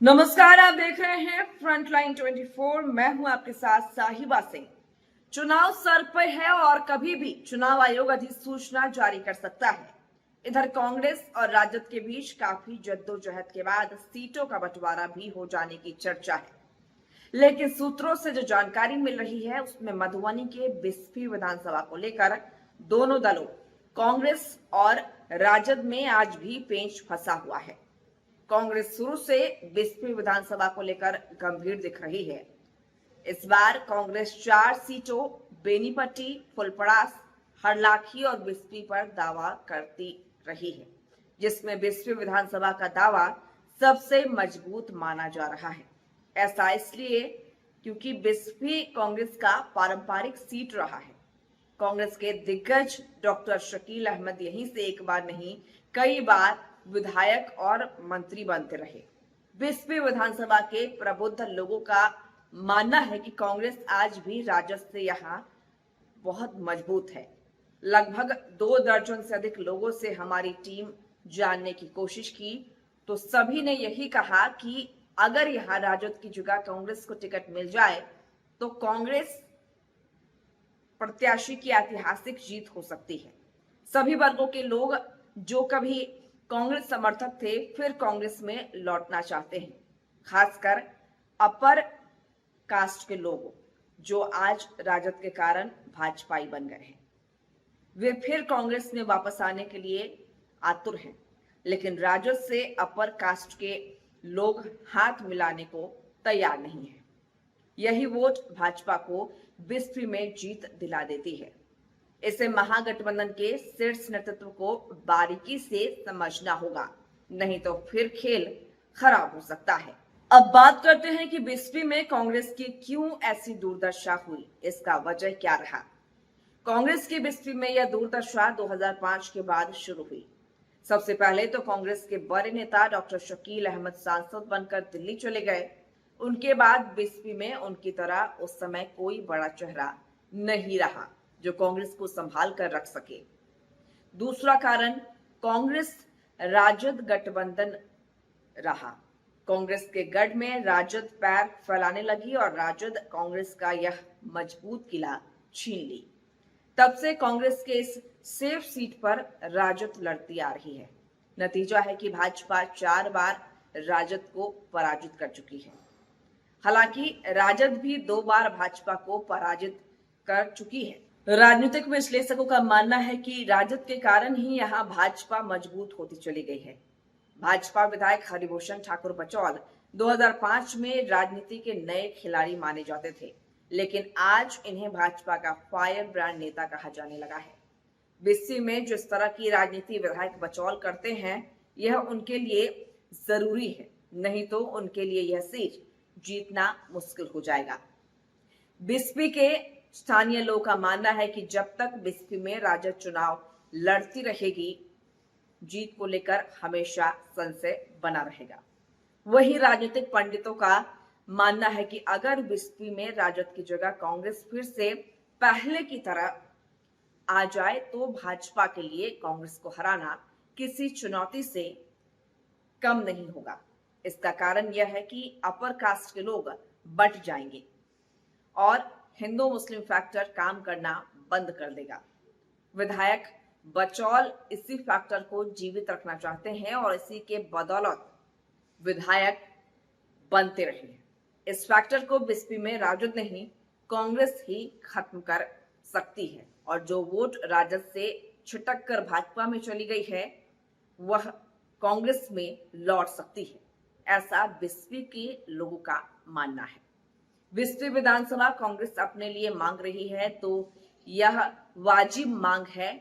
नमस्कार, आप देख रहे हैं फ्रंटलाइन 24। मैं हूं आपके साथ साहिबा सिंह। चुनाव सर पर है और कभी भी चुनाव आयोग अधिसूचना जारी कर सकता है। इधर कांग्रेस और राजद के बीच काफी जद्दोजहद के बाद सीटों का बंटवारा भी हो जाने की चर्चा है, लेकिन सूत्रों से जो जानकारी मिल रही है उसमें मधुबनी के बिस्फी विधानसभा को लेकर दोनों दलों कांग्रेस और राजद में आज भी पेंच फंसा हुआ है। कांग्रेस शुरू से बिस्फी विधानसभा को लेकर गंभीर दिख रही है। इस बार कांग्रेस 4 सीटों बेनीपट्टी, फुलपड़ास, हरलाखी और बिस्फी पर दावा करती रही है, जिसमें बिस्फी विधानसभा का दावा सबसे मजबूत माना जा रहा है। ऐसा इसलिए क्योंकि बिस्फी कांग्रेस का पारंपरिक सीट रहा है। कांग्रेस के दिग्गज डॉक्टर शकील अहमद यहीं से एक बार नहीं कई बार विधायक और मंत्री बनते रहे। बिस्फी विधानसभा के प्रबुद्ध लोगों का मानना है कि कांग्रेस आज भी राजद से यहाँ बहुत मजबूत है। लगभग 2 दर्जन से अधिक लोगों से हमारी टीम जानने की कोशिश की तो सभी ने यही कहा कि अगर यहाँ राजद की जगह कांग्रेस को टिकट मिल जाए तो कांग्रेस प्रत्याशी की ऐतिहासिक जीत हो सकती है। सभी वर्गों के लोग जो कभी कांग्रेस समर्थक थे फिर कांग्रेस में लौटना चाहते हैं, खासकर अपर कास्ट के लोग जो आज राजद के कारण भाजपाई बन गए हैं। वे फिर कांग्रेस में वापस आने के लिए आतुर हैं, लेकिन राजद से अपर कास्ट के लोग हाथ मिलाने को तैयार नहीं है। यही वोट भाजपा को बिस्फी में जीत दिला देती है। इसे महागठबंधन के शीर्ष नेतृत्व को बारीकी से समझना होगा, नहीं तो फिर खेल खराब हो सकता है। अब बात करते हैं कि बिस्फी में कांग्रेस की क्यों ऐसी दुर्दशा हुई, इसका वजह क्या रहा। कांग्रेस की बिस्फी में यह दुर्दशा 2005 के बाद शुरू हुई। सबसे पहले तो कांग्रेस के बड़े नेता डॉक्टर शकील अहमद सांसद बनकर दिल्ली चले गए। उनके बाद बिस्फी में उनकी तरह उस समय कोई बड़ा चेहरा नहीं रहा जो कांग्रेस को संभाल कर रख सके। दूसरा कारण कांग्रेस राजद गठबंधन रहा। कांग्रेस के गढ़ में राजद पैर फैलाने लगी और राजद कांग्रेस का यह मजबूत किला छीन ली। तब से कांग्रेस के इस सेफ सीट पर राजद लड़ती आ रही है। नतीजा है कि भाजपा 4 बार राजद को पराजित कर चुकी है। हालांकि राजद भी 2 बार भाजपा को पराजित कर चुकी है। राजनीतिक विश्लेषकों का मानना है कि राजद के कारण ही यहां भाजपा मजबूत होती चली गई है। भाजपा विधायक हरिभूषण ठाकुर बचौल 2005 में राजनीति के नए खिलाड़ी माने जाते थे, लेकिन आज इन्हें भाजपा का फायर ब्रांड नेता कहा जाने लगा है। बिस्फी में जिस तरह की राजनीति विधायक बचौल करते हैं यह उनके लिए जरूरी है, नहीं तो उनके लिए यह सीट जीतना मुश्किल हो जाएगा। बिस्फी के स्थानीय लोगों का मानना है कि जब तक बिस्फी में राजद चुनाव लड़ती रहेगी, जीत को लेकर हमेशा संशय बना रहेगा। वही राजनीतिक पंडितों का मानना है कि अगर बिस्फी में राजद की जगह कांग्रेस फिर से पहले की तरह आ जाए तो भाजपा के लिए कांग्रेस को हराना किसी चुनौती से कम नहीं होगा। इसका कारण यह है कि अपर कास्ट के लोग बट जाएंगे और हिंदू मुस्लिम फैक्टर काम करना बंद कर देगा। विधायक बचौल इसी फैक्टर को जीवित रखना चाहते हैं और इसी के बदौलत विधायक बनते रहे हैं। इस फैक्टर को बिस्फी में राजद नहीं कांग्रेस ही खत्म कर सकती है और जो वोट राजद से छिटक कर भाजपा में चली गई है वह कांग्रेस में लौट सकती है, ऐसा बिस्फी के लोगों का मानना है। बिस्फी विधानसभा कांग्रेस अपने लिए मांग रही है तो यह वाजिब मांग है,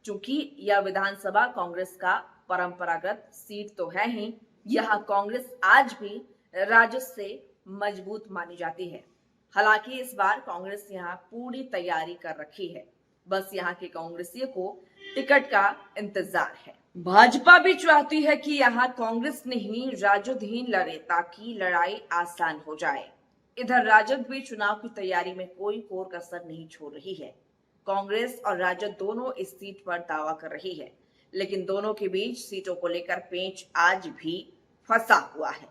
क्योंकि यह विधानसभा कांग्रेस का परंपरागत सीट तो है ही, यह कांग्रेस आज भी राजद से मजबूत मानी जाती है। हालांकि इस बार कांग्रेस यहां पूरी तैयारी कर रखी है, बस यहां के कांग्रेसियों को टिकट का इंतजार है। भाजपा भी चाहती है कि यहां कांग्रेस नहीं राजद ही लड़े ताकि लड़ाई आसान हो जाए। इधर राजद भी चुनाव की तैयारी में कोई कोर कसर नहीं छोड़ रही है। कांग्रेस और राजद दोनों इस सीट पर दावा कर रही है, लेकिन दोनों के बीच सीटों को लेकर पेंच आज भी फंसा हुआ है।